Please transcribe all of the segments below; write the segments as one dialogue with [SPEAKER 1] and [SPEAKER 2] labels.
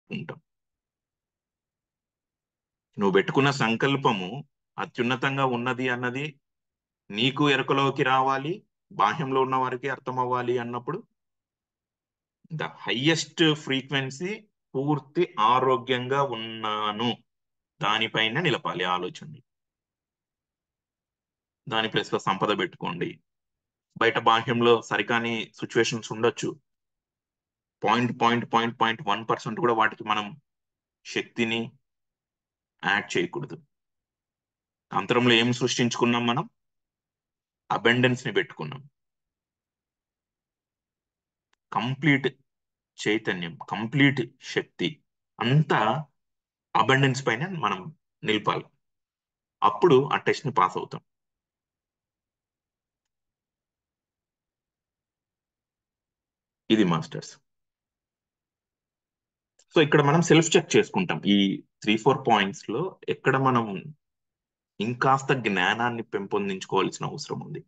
[SPEAKER 1] ఉంటాం. నువ్వు పెట్టుకున్న సంకల్పము అత్యున్నతంగా ఉన్నది అన్నది నీకు ఎరుకలోకి రావాలి, బాహ్యంలో ఉన్న వారికి అర్థం అవ్వాలి అన్నప్పుడు ద హయ్యెస్ట్ ఫ్రీక్వెన్సీ పూర్తి ఆరోగ్యంగా ఉన్నాను దానిపైన నిలపాలి ఆలోచన. దాని ప్లేస్ లో సంపద పెట్టుకోండి. బయట బాహ్యంలో సరికాని సిచ్యువేషన్స్ ఉండొచ్చు. 0.1% కూడా వాటికి మనం శక్తిని యాడ్ చేయకూడదు. అంతరంలో ఏం సృష్టించుకున్నాం మనం? అబెండెన్స్ ని పెట్టుకున్నాం. కంప్లీట్ చైతన్యం, కంప్లీట్ శక్తి అంతా అబెండెన్స్ పైన మనం నిలపాలి. అప్పుడు ఆ టెస్ట్ ని పాస్ అవుతాం. ఇది మాస్టర్స్. సో ఇక్కడ మనం సెల్ఫ్ చెక్ చేసుకుంటాం. ఈ 3-4 పాయింట్స్ లో ఎక్కడ మనం ఇంకాస్త జ్ఞానాన్ని పెంపొందించుకోవాల్సిన అవసరం ఉంది.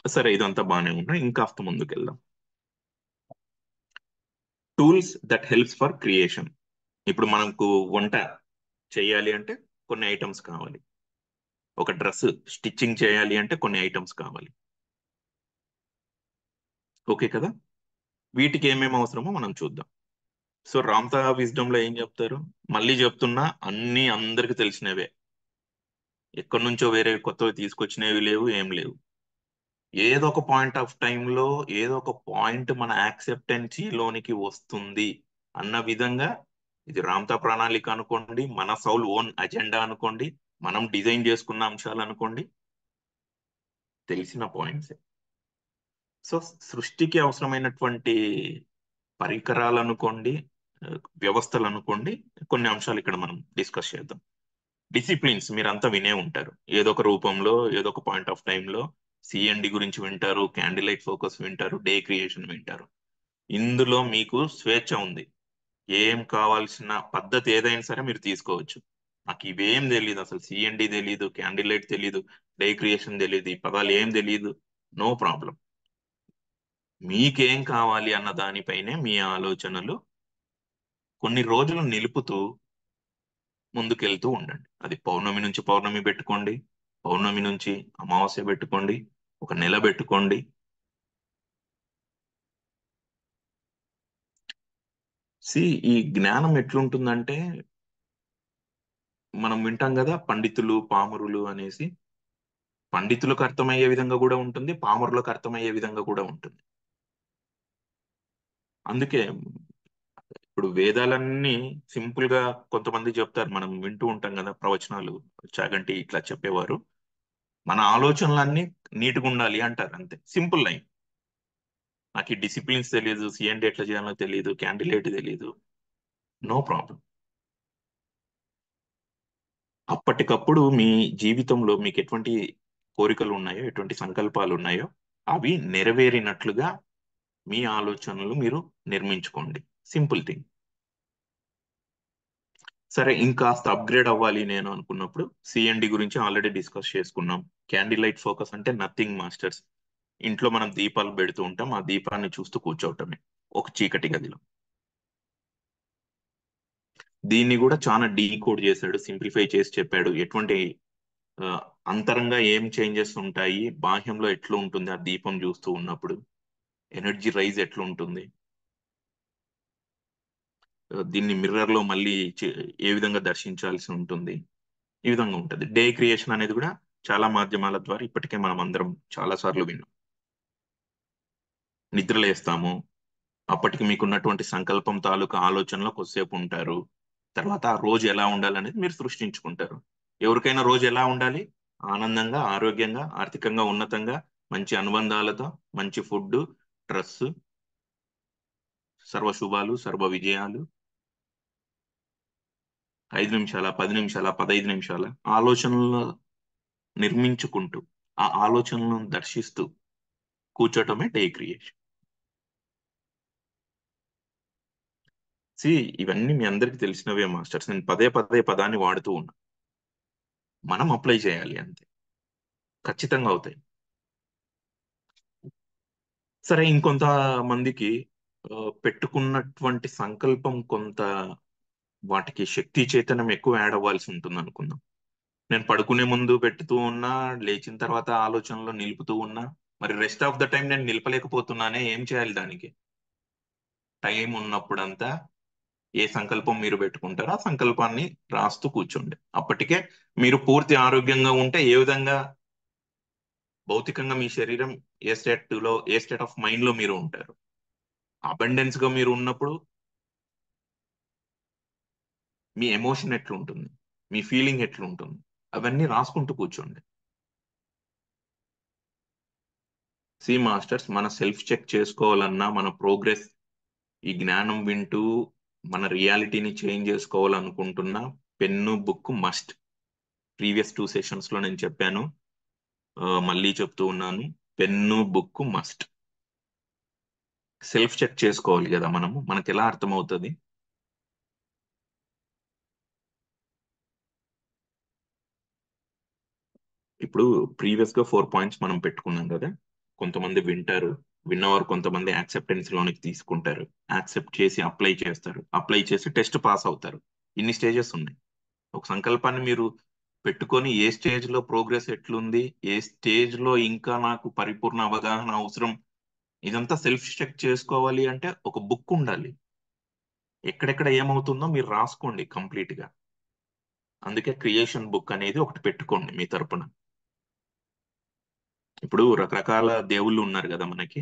[SPEAKER 1] సరే, ఇదంతా బాగానే ఉన్నా ఇంకాస్త ముందుకెళ్దాం. Tools that helps for creation. ఇప్పుడు మనకు వంట చేయాలి అంటే కొన్ని ఐటమ్స్ కావాలి. ఒక డ్రెస్ స్టిచ్చింగ్ చేయాలి అంటే కొన్ని ఐటమ్స్ కావాలి. ఓకే కదా? వీటికి ఏమేమి అవసరమో మనం చూద్దాం. సో రామ్తా విజ్డమ్ లో ఏం చెప్తారు? మళ్ళీ చెప్తున్నా, అన్ని అందరికి తెలిసినవే. ఎక్కడి నుంచో వేరే కొత్తవి తీసుకొచ్చినవి లేవు, ఏం లేవు. ఏదో ఒక పాయింట్ ఆఫ్ లో ఏదో ఒక పాయింట్ మన యాక్సెప్టెన్సీ లోనికి వస్తుంది అన్న విధంగా, ఇది రామ్తా ప్రణాళిక అనుకోండి, మన సౌల్ ఓన్ అజెండా అనుకోండి, మనం డిజైన్ చేసుకున్న అంశాలు అనుకోండి, తెలిసిన పాయింట్స్. సో సృష్టికి అవసరమైనటువంటి పరికరాలు అనుకోండి, ఆ, వ్యవస్థలు అనుకోండి, కొన్ని అంశాలు ఇక్కడ మనం డిస్కస్ చేద్దాం. డిసిప్లిన్స్ మీరంతా వినే ఉంటారు. ఏదో ఒక రూపంలో, ఏదో ఒక పాయింట్ ఆఫ్ లో సిఎండి గురించి వింటారు, క్యాండిల్ లైట్ ఫోకస్ వింటారు, డే క్రియేషన్ వింటారు. ఇందులో మీకు స్వేచ్ఛ ఉంది. ఏం కావాల్సిన పద్ధతి ఏదైనా సరే మీరు తీసుకోవచ్చు. నాకు ఇవేం తెలియదు, అసలు సిఎండి తెలియదు, క్యాండిల్ లైట్ తెలియదు, డే క్రియేషన్ తెలియదు, ఈ పదాలు ఏం తెలియదు, నో ప్రాబ్లం. మీకేం కావాలి అన్న దానిపైనే మీ ఆలోచనలు కొన్ని రోజులు నిలుపుతూ ముందుకెళ్తూ ఉండండి. అది పౌర్ణమి నుంచి పౌర్ణమి పెట్టుకోండి, పౌర్ణమి నుంచి అమావాస్య పెట్టుకోండి, ఒక నెల పెట్టుకోండి. సి ఈ జ్ఞానం ఎట్లుంటుందంటే, మనం వింటాం కదా పండితులు పామరులు అనేసి. పండితులకు అర్థమయ్యే విధంగా కూడా ఉంటుంది, పామరులకు అర్థమయ్యే విధంగా కూడా ఉంటుంది. అందుకే ఇప్పుడు వేదాలన్నీ సింపుల్ గా కొంతమంది చెప్తారు, మనం వింటూ ఉంటాం కదా ప్రవచనాలు, చాగంటి ఇట్లా చెప్పేవారు. మన ఆలోచనలన్నీ నీట్గా ఉండాలి అంటారు, అంతే, సింపుల్ లైన్. నాకు ఈ డిసిప్లిన్స్ తెలియదు, సిఎండి ఎట్లా చేయాలో తెలియదు, క్యాండిడేట్ తెలియదు, నో ప్రాబ్లం. అప్పటికప్పుడు మీ జీవితంలో మీకు ఎటువంటి కోరికలు ఉన్నాయో, ఎటువంటి సంకల్పాలు ఉన్నాయో అవి నెరవేరినట్లుగా మీ ఆలోచనలు మీరు నిర్మించుకోండి. Simple thing. సరే, ఇంకాస్త అప్గ్రేడ్ అవ్వాలి నేను అనుకున్నప్పుడు సిఎండి గురించి ఆల్రెడీ డిస్కస్ చేసుకున్నాం. క్యాండిల్ లైట్ ఫోకస్ అంటే నథింగ్ మాస్టర్స్. ఇంట్లో మనం దీపాలు పెడుతూ ఉంటాం, ఆ దీపాన్ని చూస్తూ కూర్చోవటమే ఒక చీకటి గదిలో. దీన్ని కూడా చాలా డీకోడ్ చేశాడు, సింప్లిఫై చేసి చెప్పాడు. ఎటువంటి ఆ, అంతరంగా ఏం చేంజెస్ ఉంటాయి, బాహ్యంలో ఎట్లా ఉంటుంది ఆ దీపం చూస్తూ ఉన్నప్పుడు, ఎనర్జీ రైజ్ ఎట్లా ఉంటుంది, దీన్ని మిర్రర్ లో మళ్ళీ ఏ విధంగా దర్శించాల్సి ఉంటుంది, ఈ విధంగా ఉంటుంది. డే క్రియేషన్ అనేది కూడా చాలా మాధ్యమాల ద్వారా ఇప్పటికే మనం అందరం చాలా సార్లు విన్నాం. నిద్రలేస్తాము, అప్పటికి మీకున్నటువంటి సంకల్పం తాలూకా ఆలోచనలో కొద్దిసేపు ఉంటారు. తర్వాత ఆ రోజు ఎలా ఉండాలనేది మీరు సృష్టించుకుంటారు. ఎవరికైనా రోజు ఎలా ఉండాలి? ఆనందంగా, ఆరోగ్యంగా, ఆర్థికంగా ఉన్నతంగా, మంచి అనుబంధాలతో, మంచి ఫుడ్, డ్రెస్, సర్వ శుభాలు, సర్వ విజయాలు, 5 నిమిషాల, 10 నిమిషాల, 15 నిమిషాల ఆలోచనలు నిర్మించుకుంటూ, ఆ ఆలోచనలను దర్శిస్తూ కూర్చోటమే డే క్రియేషన్. సి ఇవన్నీ మీ అందరికి తెలిసినవే మాస్టర్స్. నేను పదే పదే పదాన్ని వాడుతూ ఉన్నా. మనం అప్లై చేయాలి అంతే, ఖచ్చితంగా అవుతాయి. సరే, ఇంకొంత మందికి పెట్టుకున్నటువంటి సంకల్పం కొంత వాటికి శక్తి చైతన్యం ఎక్కువ యాడ్ అవ్వాల్సి ఉంటుంది అనుకుందాం. నేను పడుకునే ముందు పెట్టుతూ ఉన్నా, లేచిన తర్వాత ఆలోచనలో నిలుపుతూ ఉన్నా, మరి రెస్ట్ ఆఫ్ ద టైం నేను నిలపలేకపోతున్నానే, ఏం చేయాలి దానికి? టైం ఉన్నప్పుడంతా ఏ సంకల్పం మీరు పెట్టుకుంటారో ఆ సంకల్పాన్ని రాస్తూ కూర్చోండి. అప్పటికే మీరు పూర్తి ఆరోగ్యంగా ఉంటే ఏ విధంగా భౌతికంగా మీ శరీరం ఏ స్టేట్ ఆఫ్ మైండ్ లో మీరు ఉంటారు. అబండెన్స్ గా మీరు ఉన్నప్పుడు మీ ఎమోషన్ ఎట్లుంటుంది, మీ ఫీలింగ్ ఎట్లుంటుంది, అవన్నీ రాసుకుంటూ కూర్చోండి. సి మాస్టర్స్, మన సెల్ఫ్ చెక్ చేసుకోవాలన్నా, మన ప్రోగ్రెస్, ఈ జ్ఞానం వింటూ మన రియాలిటీని చేంజ్ చేసుకోవాలనుకుంటున్నా, pen book must. Previous 2 sessions లో నేను చెప్పాను, మళ్ళీ చెప్తూ ఉన్నాను, pen book must. Self check చేసుకోవాలి కదా మనము, మనకి ఎలా అర్థమవుతుంది? ఇప్పుడు ప్రీవియస్ గా 4 పాయింట్స్ మనం పెట్టుకున్నాం కదా. కొంతమంది వింటారు, విన్నవారు కొంతమంది యాక్సెప్టెన్స్ లోనికి తీసుకుంటారు, యాక్సెప్ట్ చేసి అప్లై చేస్తారు, అప్లై చేసి టెస్ట్ పాస్ అవుతారు. ఇన్ని స్టేజెస్ ఉన్నాయి. ఒక సంకల్పాన్ని మీరు పెట్టుకొని ఏ స్టేజ్ లో ప్రోగ్రెస్ ఎట్లుంది, ఏ స్టేజ్ లో ఇంకా నాకు పరిపూర్ణ అవగాహన అవసరం, ఇదంతా సెల్ఫ్ చెక్ చేసుకోవాలి అంటే ఒక బుక్ ఉండాలి. ఎక్కడెక్కడ ఏమవుతుందో మీరు రాసుకోండి కంప్లీట్ గా. అందుకే క్రియేషన్ బుక్ అనేది ఒకటి పెట్టుకోండి మీ తరపున. ఇప్పుడు రకరకాల దేవుళ్ళు ఉన్నారు కదా మనకి.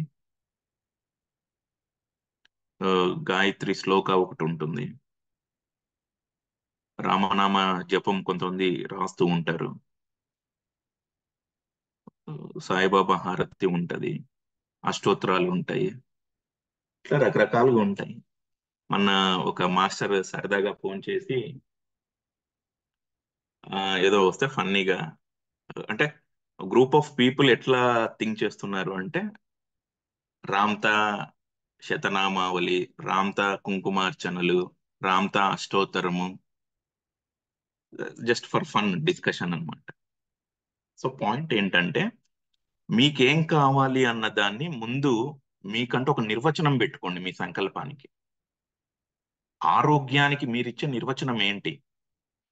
[SPEAKER 1] గాయత్రి శ్లోక ఒకటి ఉంటుంది, రామనామ జపం కొంతమంది రాస్తూ ఉంటారు, సాయిబాబా హారతి ఉంటది, అష్టోత్తరాలు ఉంటాయి, ఇట్లా రకరకాలుగా ఉంటాయి. మన ఒక మాస్టర్ సరదాగా ఫోన్ చేసి ఏదో వస్తే ఫన్నీగా, అంటే గ్రూప్ ఆఫ్ పీపుల్ ఎట్లా థింక్ చేస్తున్నారు అంటే, రామ్తా శతనామావళి, రామ్తా కుంకుమార్చనలు, రామ్తా అష్టోత్తరము, జస్ట్ ఫర్ ఫన్ డిస్కషన్ అన్నమాట. సో పాయింట్ ఏంటంటే, మీకేం కావాలి అన్న దాన్ని ముందు మీకంటూ ఒక నిర్వచనం పెట్టుకోండి మీ సంకల్పానికి. ఆరోగ్యానికి మీరిచ్చే నిర్వచనం ఏంటి?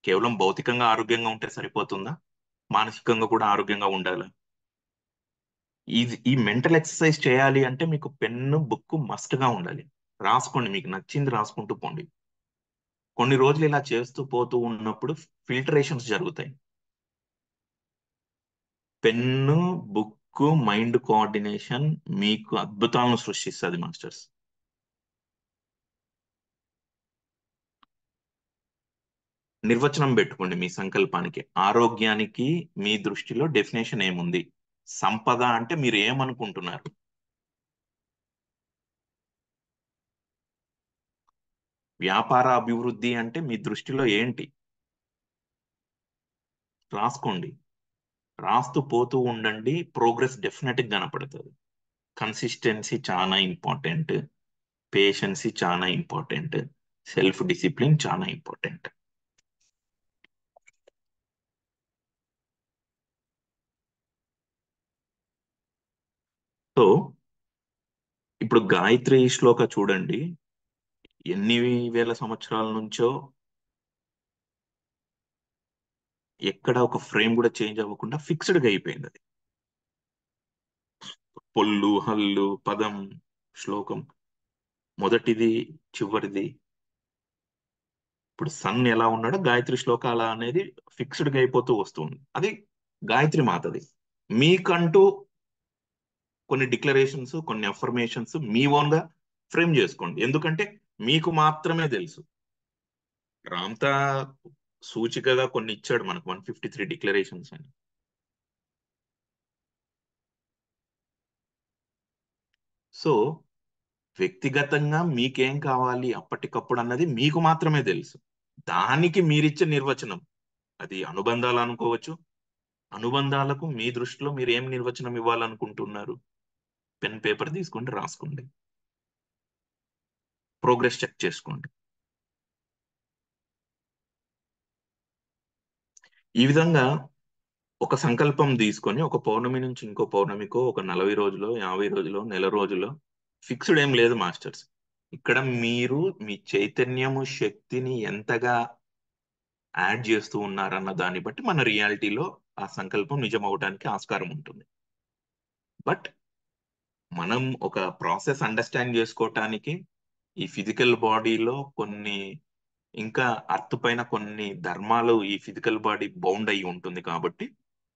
[SPEAKER 1] కేవలం భౌతికంగా ఆరోగ్యంగా ఉంటే సరిపోతుందా? మానసికంగా కూడా ఆరోగ్యంగా ఉండాలి. ఈ మెంటల్ ఎక్సర్సైజ్ చేయాలి అంటే మీకు పెన్ను బుక్ మస్ట్ గా ఉండాలి. రాసుకోండి, మీకు నచ్చింది రాసుకుంటూ పోండి. కొన్ని రోజులు ఇలా చేస్తూ పోతూ ఉన్నప్పుడు ఫిల్టరేషన్స్ జరుగుతాయి. పెన్ను బుక్ మైండ్ కోఆర్డినేషన్ మీకు అద్భుతాలను సృష్టిస్తుంది మాస్టర్స్. నిర్వచనం పెట్టుకోండి మీ సంకల్పానికి. ఆరోగ్యానికి మీ దృష్టిలో డెఫినేషన్ ఏముంది? సంపద అంటే మీరు ఏమనుకుంటున్నారు? వ్యాపార అభివృద్ధి అంటే మీ దృష్టిలో ఏంటి? రాసుకోండి. రాస్తూ పోతూ ఉండండి, ప్రోగ్రెస్ డెఫినెట్ గా కనపడుతుంది. కన్సిస్టెన్సీ చాలా ఇంపార్టెంట్, పేషెన్సీ చాలా ఇంపార్టెంట్, సెల్ఫ్ డిసిప్లిన్ చాలా ఇంపార్టెంట్. సో ఇప్పుడు గాయత్రి శ్లోక చూడండి, ఎన్ని వేల సంవత్సరాల నుంచో ఎక్కడ ఒక ఫ్రేమ్ కూడా చేంజ్ అవ్వకుండా ఫిక్స్డ్ గా అయిపోయింది అది. పొల్లు హల్లు పదం శ్లోకం, మొదటిది చివరిది. ఇప్పుడు సన్ ఎలా ఉన్నాడో గాయత్రి శ్లోక అలా అనేది ఫిక్స్డ్ గా అయిపోతూ వస్తుంది. అది గాయత్రి మాతది. మీకంటూ కొన్ని డిక్లరేషన్స్, కొన్ని అఫర్మేషన్స్ మీ ఓన్ గా ఫ్రేమ్ చేసుకోండి. ఎందుకంటే మీకు మాత్రమే తెలుసు. రామ్తా సూచికగా కొన్ని ఇచ్చాడు మనకు, 153 డిక్లరేషన్స్ అని. సో వ్యక్తిగతంగా మీకేం కావాలి అప్పటికప్పుడు అన్నది మీకు మాత్రమే తెలుసు. దానికి మీరిచ్చే నిర్వచనం, అది అనుబంధాలు అనుకోవచ్చు. అనుబంధాలకు మీ దృష్టిలో మీరు ఏం నిర్వచనం ఇవ్వాలనుకుంటున్నారు? పెన్ పేపర్ తీసుకుంటే రాసుకోండి, ప్రోగ్రెస్ చెక్ చేసుకోండి. ఈ విధంగా ఒక సంకల్పం తీసుకొని ఒక పౌర్ణమి నుంచి ఇంకో పౌర్ణమికో, ఒక 40 రోజులో, 50 రోజులో, నెల రోజులో, ఫిక్స్డ్ ఏం లేదు మాస్టర్స్. ఇక్కడ మీరు మీ చైతన్యము శక్తిని ఎంతగా యాడ్ చేస్తూ ఉన్నారన్న దాన్ని బట్టి మన రియాలిటీలో ఆ సంకల్పం నిజం అవడానికి ఆస్కారం ఉంటుంది. బట్ మనం ఒక ప్రాసెస్ అండర్స్టాండ్ చేసుకోవటానికి ఈ ఫిజికల్ బాడీలో కొన్ని ఇంకా అర్త్ పైన కొన్ని ధర్మాలు ఈ ఫిజికల్ బాడీ బౌండ్ అయి ఉంటుంది కాబట్టి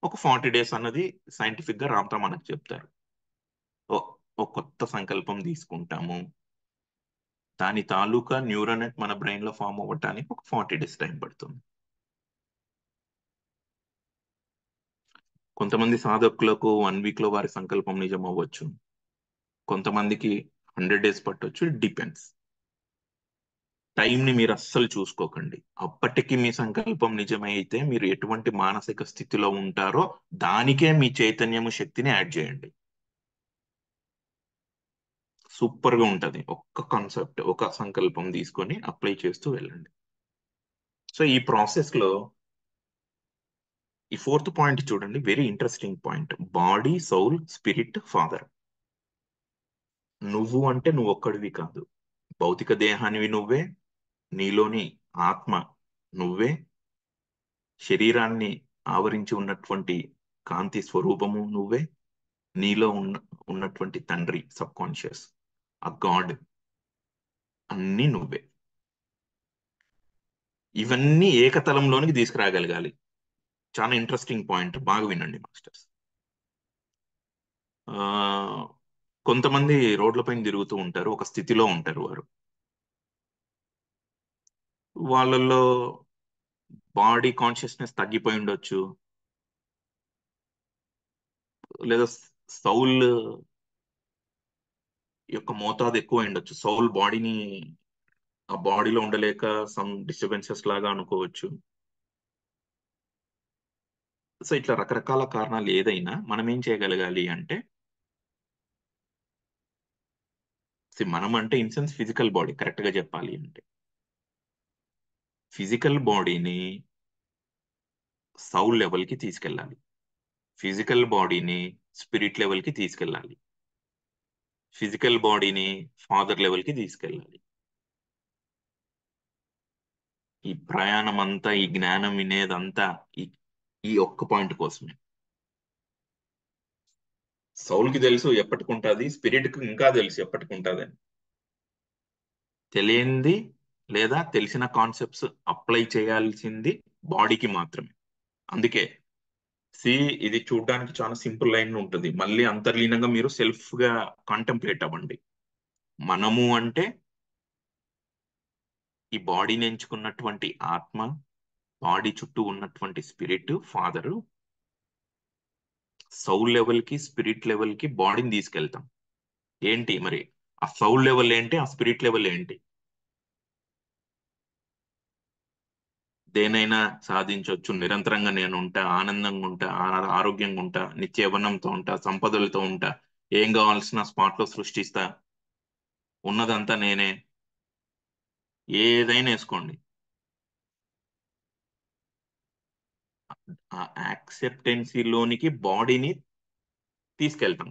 [SPEAKER 1] ఒక 40 days అన్నది సైంటిఫిక్ గా రామ్తా మనకు చెప్తారు. ఒక కొత్త సంకల్పం తీసుకుంటాము, దాని తాలూకా న్యూరోనెట్ మన బ్రెయిన్ లో ఫామ్ అవ్వటానికి ఒక 40 days టైం పడుతుంది. కొంతమంది సాధకులకు 1 week లో వారి సంకల్పం నిజం అవ్వచ్చు, కొంతమందికి 100 days పట్టొచ్చు. డిపెండ్స్. టైం ని మీరు అస్సలు చూసుకోకండి. అప్పటికి మీ సంకల్పం నిజమైతే మీరు ఎటువంటి మానసిక స్థితిలో ఉంటారో దానికే మీ చైతన్యము శక్తిని యాడ్ చేయండి. సూపర్ గా ఉంటది. ఒక్క కాన్సెప్ట్, ఒక సంకల్పం తీసుకొని అప్లై చేస్తూ వెళ్ళండి. సో ఈ ప్రాసెస్ లో ఈ 4th పాయింట్ చూడండి, very interesting point. Body, Saul, spirit, father. నువ్వు అంటే నువ్వు ఒక్కడివి కాదు. భౌతిక దేహానివి నువ్వే, నీలోని ఆత్మ నువ్వే, శరీరాన్ని ఆవరించి ఉన్నటువంటి కాంతి స్వరూపము నువ్వే, నీలో ఉన్నటువంటి తండ్రి సబ్ కాన్షియస్, ఆ గాడ్, అన్నీ నువ్వే. ఇవన్నీ ఏకతలంలోనికి తీసుకురాగలగాలి. చాలా ఇంట్రెస్టింగ్ పాయింట్, బాగా వినండి మాస్టర్స్. ఆ కొంతమంది రోడ్లపైన తిరుగుతూ ఉంటారు, ఒక స్థితిలో ఉంటారు వారు. వాళ్ళల్లో బాడీ కాన్షియస్నెస్ తగ్గిపోయి ఉండొచ్చు, లేదా సౌల్ యొక్క మోతాదు ఎక్కువ ఉండొచ్చు. సౌల్ బాడీని ఆ బాడీలో ఉండలేక సమ్ డిస్టర్బెన్సెస్ లాగా అనుకోవచ్చు. సో ఇట్లా రకరకాల కారణాలు ఏదైనా మనం ఏం చేయగలగాలి అంటే, మనం అంటే in sense physical body, correct గా చెప్పాలి అంటే ఫిజికల్ బాడీని సౌల్ లెవెల్ కి తీసుకెళ్ళాలి, ఫిజికల్ బాడీని స్పిరిట్ లెవెల్ కి తీసుకెళ్ళాలి, ఫిజికల్ బాడీని ఫాదర్ లెవెల్ కి తీసుకెళ్ళాలి. ఈ ప్రయాణం అంతా, ఈ జ్ఞానం వినేదంతా ఈ ఈ ఒక్క పాయింట్ కోసమే. సౌల్ కి తెలుసు ఎప్పటికుంటుంది, స్పిరిట్ కి ఇంకా తెలుసు ఎప్పటికుంటుంది అని. తెలియంది లేదా తెలిసిన కాన్సెప్ట్స్ అప్లై చేయాల్సింది బాడీకి మాత్రమే. అందుకే సి ఇది చూడడానికి చాలా సింపుల్ లైన్ ఉంటుంది, మళ్ళీ అంతర్లీనంగా మీరు సెల్ఫ్ గా కాంటెంప్లేట్ అవ్వండి. మనము అంటే ఈ బాడీని ఎంచుకున్నటువంటి ఆత్మ, బాడీ చుట్టూ ఉన్నటువంటి స్పిరిట్, ఫాదరు. సౌల్ లెవెల్ కి స్పిరిట్ లెవెల్ కి బాడీని తీసుకెళ్తాం. ఏంటి మరి ఆ సౌల్ లెవెల్ ఏంటి, ఆ స్పిరిట్ లెవెల్ ఏంటి? దేనైనా సాధించవచ్చు, నిరంతరంగా నేను ఉంటా, ఆనందంగా ఉంటా, ఆరోగ్యంగా ఉంటా, నిత్య యవ్వనంతో ఉంటా, సంపదలతో ఉంటా, ఏం కావాల్సిన స్పాట్ లో సృష్టిస్తా, ఉన్నదంతా నేనే, ఏదైనా వేసుకోండి. ఆ యాక్సెప్టెన్సీలోనికి బాడీని తీసుకెళ్తాం.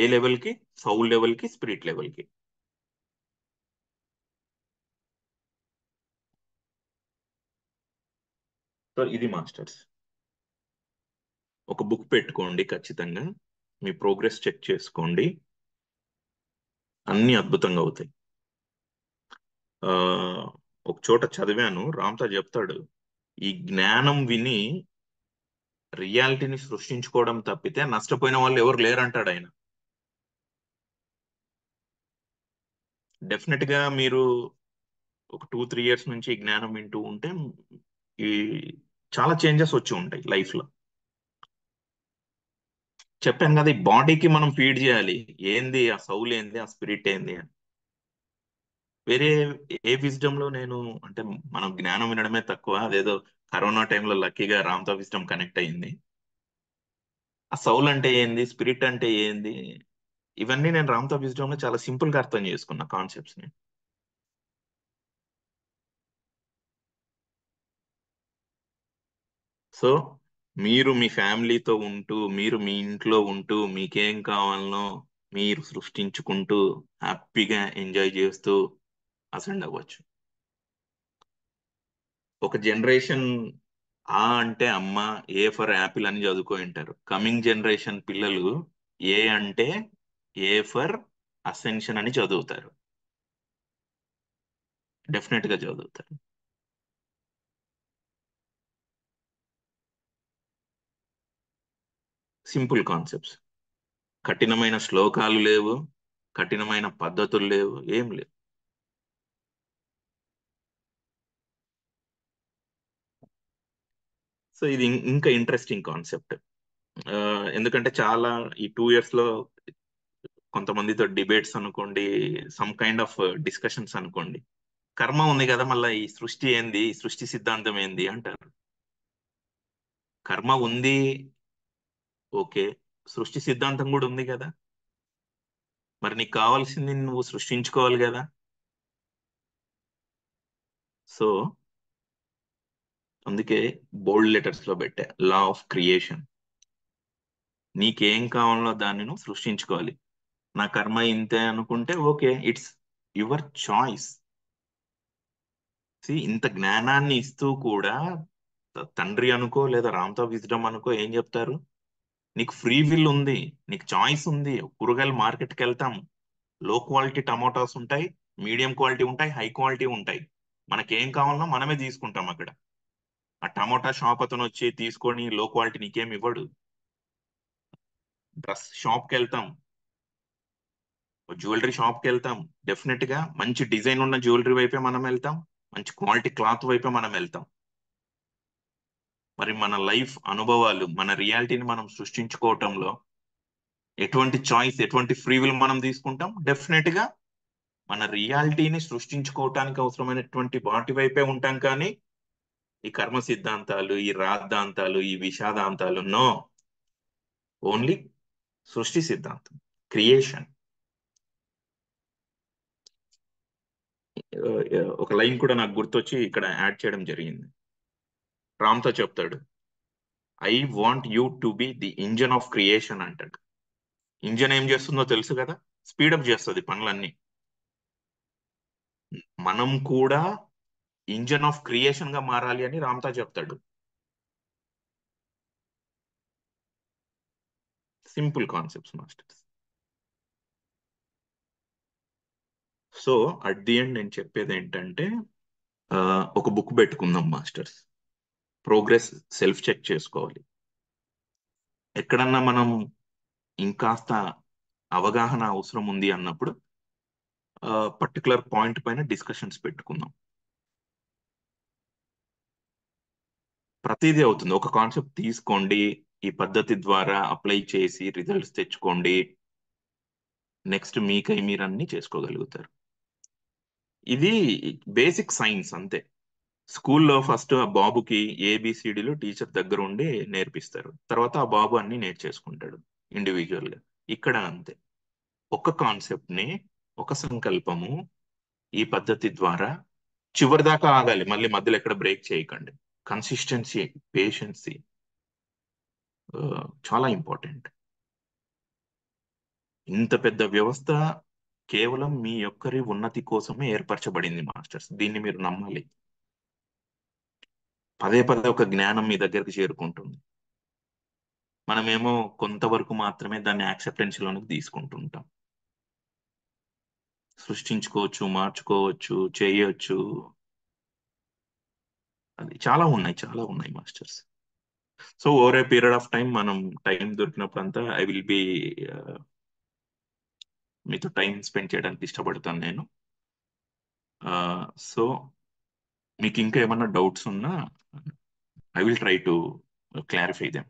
[SPEAKER 1] ఏ లెవెల్ కి? సౌల్ లెవెల్ కి, స్పిరిట్ లెవెల్ కి. సో ఇది మాస్టర్స్. ఒక బుక్ పెట్టుకోండి ఖచ్చితంగా, మీ ప్రోగ్రెస్ చెక్ చేసుకోండి, అన్ని అద్భుతంగా అవుతాయి. ఆ ఒక చోట చదివాను, రామ్తా చెప్తాడు, ఈ జ్ఞానం విని రియాలిటీని సృష్టించుకోవడం తప్పితే నష్టపోయిన వాళ్ళు ఎవరు లేరంటాడు ఆయన. డెఫినెట్ గా మీరు ఒక 2-3 years నుంచి ఈ జ్ఞానం వింటూ ఉంటే ఈ చాలా చేంజెస్ వచ్చి ఉంటాయి లైఫ్ లో. చెప్పాను కదా, ఈ బాడీకి మనం ఫీడ్ చేయాలి. ఏంది ఆ సౌల్, ఏంది ఆ స్పిరిట్, ఏంది అని. వేరే ఏ విజ్డమ్ లో నేను అంటే, మనం జ్ఞానం వినడమే తక్కువ. అదేదో కరోనా టైంలో లక్కీగా రామ్తో విజ్డమ్ కనెక్ట్ అయ్యింది. ఆ సౌల్ అంటే ఏంది, స్పిరిట్ అంటే ఏంది, ఇవన్నీ నేను రామ్తో విజ్డమ్ లో చాలా సింపుల్ గా అర్థం చేసుకున్న కాన్సెప్ట్స్ ని. సో మీరు మీ ఫ్యామిలీతో ఉంటూ, మీరు మీ ఇంట్లో ఉంటూ, మీకేం కావాలనో మీరు సృష్టించుకుంటూ హ్యాపీగా ఎంజాయ్ చేస్తూ అసెండ్ అవ్వచ్చు. ఒక జనరేషన్ ఆ అంటే అమ్మ, ఏ ఫర్ యాపిల్ అని చదువుకో ఉంటారు. కమింగ్ జనరేషన్ పిల్లలు ఏ అంటే ఏ ఫర్ అసెన్షన్ అని చదువుతారు. డెఫినెట్ గా చదువుతారు. Simple concepts. కఠినమైన శ్లోకాలు లేవు, కఠినమైన పద్ధతులు లేవు, ఏం లేవు. సో ఇది ఇంకా ఇంట్రెస్టింగ్ కాన్సెప్ట్. ఎందుకంటే చాలా ఈ 2 ఇయర్స్ లో కొంతమందితో డిబేట్స్ అనుకోండి, సమ్ కైండ్ ఆఫ్ డిస్కషన్స్ అనుకోండి, కర్మ ఉంది కదా, మళ్ళీ ఈ సృష్టి ఏంది, ఈ సృష్టి సిద్ధాంతం ఏంది అంటారు. కర్మ ఉంది, ఓకే, సృష్టి సిద్ధాంతం కూడా ఉంది కదా, మరి నీకు కావాల్సింది నువ్వు సృష్టించుకోవాలి కదా. సో అందుకే బోల్డ్ లెటర్స్ లో పెట్టా, లా ఆఫ్ క్రియేషన్. నీకేం కావాలో దాన్ని నువ్వు సృష్టించుకోవాలి. నా కర్మ ఇంతే అనుకుంటే ఓకే, ఇట్స్ యువర్ చాయిస్. ఇంత జ్ఞానాన్ని ఇస్తూ కూడా తండ్రి అనుకో లేదా రామ్తో విజ్డమ్ అనుకో ఏం చెప్తారు, నీకు ఫ్రీ విల్ ఉంది, నీకు చాయిస్ ఉంది. కూరగాయలు మార్కెట్కి వెళ్తాం, లో క్వాలిటీ టమాటాస్ ఉంటాయి, మీడియం క్వాలిటీ ఉంటాయి, హై క్వాలిటీ ఉంటాయి. మనకేం కావాలన్నా మనమే తీసుకుంటాం అక్కడ. ఆ టమాటా షాప్ అతను వచ్చి తీసుకొని లో క్వాలిటీ నీకేం ఇవ్వడు. డ్రెస్ షాప్కి వెళ్తాం, జ్యువెలరీ షాప్కి వెళ్తాం, డెఫినెట్ గా మంచి డిజైన్ ఉన్న జ్యువెలరీ వైపే మనం వెళ్తాం, మంచి క్వాలిటీ క్లాత్ వైపే మనం వెళ్తాం. మరి మన లైఫ్ అనుభవాలు, మన రియాలిటీని మనం సృష్టించుకోవటంలో ఎటువంటి చాయిస్, ఎటువంటి ఫ్రీ విల్ మనం తీసుకుంటాం? డెఫినెట్ గా మన రియాలిటీని సృష్టించుకోవటానికి అవసరమైనటువంటి వాటి వైపే ఉంటాం. కానీ ఈ కర్మ సిద్ధాంతాలు, ఈ రాద్ధాంతాలు, ఈ విషాదాంతాలు నో. ఓన్లీ సృష్టి సిద్ధాంతం, క్రియేషన్. ఒక లైన్ కూడా నాకు గుర్తొచ్చి ఇక్కడ యాడ్ చేయడం జరిగింది. రామ్తో చెప్తాడు, I want you to be the engine of creation అంటాడు. ఇంజన్ ఏం చేస్తుందో తెలుసు కదా, స్పీడప్ చేస్తుంది పనులన్నీ. మనం కూడా ఇంజన్ ఆఫ్ క్రియేషన్ గా మారాలి అని రామ్తా చెప్తాడు. Simple concepts masters. So at the end నేను చెప్పేది ఏంటంటే, ఆ, ఒక బుక్ పెట్టుకుందాం మాస్టర్స్. ప్రోగ్రెస్ సెల్ఫ్ చెక్ చేసుకోవాలి. ఎక్కడన్నా మనం ఇంకాస్త అవగాహన అవసరం ఉంది అన్నప్పుడు పర్టికులర్ పాయింట్ పైన డిస్కషన్స్ పెట్టుకుందాం. ప్రతిదీ అవుతుంది. ఒక కాన్సెప్ట్ తీసుకోండి, ఈ పద్ధతి ద్వారా అప్లై చేసి రిజల్ట్స్ తెచ్చుకోండి, నెక్స్ట్ మీకై మీరు అన్ని చేసుకోగలుగుతారు. ఇది బేసిక్ సైన్స్ అంతే. స్కూల్లో ఫస్ట్ ఆ బాబుకి ఏబిసిడిలు టీచర్ దగ్గర ఉండి నేర్పిస్తారు, తర్వాత ఆ బాబు అన్ని నేర్చేసుకుంటాడు ఇండివిజువల్ గా. ఇక్కడ అంతే. ఒక కాన్సెప్ట్ ని, ఒక సంకల్పము, ఈ పద్ధతి ద్వారా చివరి దాకా ఆగాలి, మళ్ళీ మధ్యలో ఎక్కడ బ్రేక్ చేయకండి. కన్సిస్టెన్సీ, పేషెన్సీ చాలా ఇంపార్టెంట్. ఇంత పెద్ద వ్యవస్థ కేవలం మీ ఒక్కరి ఉన్నతి కోసమే ఏర్పరచబడింది మాస్టర్స్, దీన్ని మీరు నమ్మాలి. పదే పదే ఒక జ్ఞానం మీ దగ్గరికి చేరుకుంటుంది, మనమేమో కొంతవరకు మాత్రమే దాన్ని యాక్సెప్టెన్స్ లోనికి తీసుకుంటుంటాం. సృష్టించుకోవచ్చు, మార్చుకోవచ్చు, చేయొచ్చు. అది చాలా ఉన్నాయి, చాలా ఉన్నాయి masters. So over a period of time మనం టైం దొరికినప్పుడు అంతా ఐ విల్ బి మీతో టైం స్పెండ్ చేయడానికి ఇష్టపడతాను నేను. సో మీకు ఇంకా ఏమన్నా డౌట్స్ ఉన్నా I will try to clarify them.